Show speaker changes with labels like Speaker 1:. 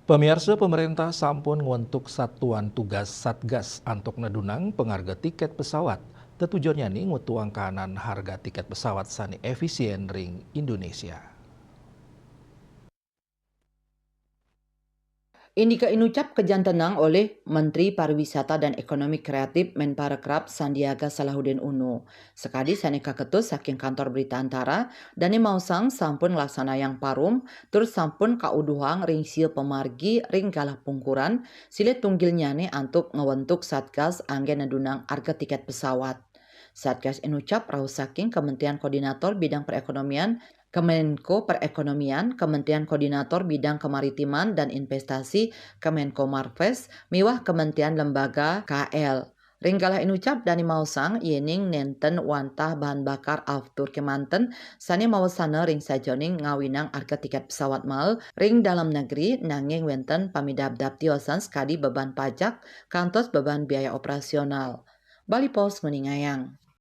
Speaker 1: Pemirsa pemerintah sampun ngontuk satuan tugas Satgas antuk nedunang pengharga tiket pesawat. Tujuannya nih ngutuang kanan harga tiket pesawat sani efisien ring Indonesia.
Speaker 2: Indika inucap kejantenang oleh Menteri Pariwisata dan Ekonomi Kreatif Menparekraf Sandiaga Salahuddin Uno. Sekadi saneka ketus saking kantor berita antara, Dani Mausang sampun laksana yang parum, terus sampun kauduhang ring sieu pemargi ring galah pungkuran, silet tunggilnya nih antuk ngewentuk Satgas anggen nedunang harga tiket pesawat. Satgas inucap rahu saking Kementerian Koordinator Bidang Perekonomian Kemenko Perekonomian, Kementerian Koordinator Bidang Kemaritiman dan Investasi Kemenko Marves, miwah Kementerian Lembaga KL. Ringgalah inucap Dani Mausang yening nenten wantah bahan bakar aftur kemanten sani mawasana ring sajoning ngawinang harga tiket pesawat mal ring dalam negeri nanging wenten pamidabdab tiosan skadi beban pajak kantos beban biaya operasional. Bali Pos meningayang.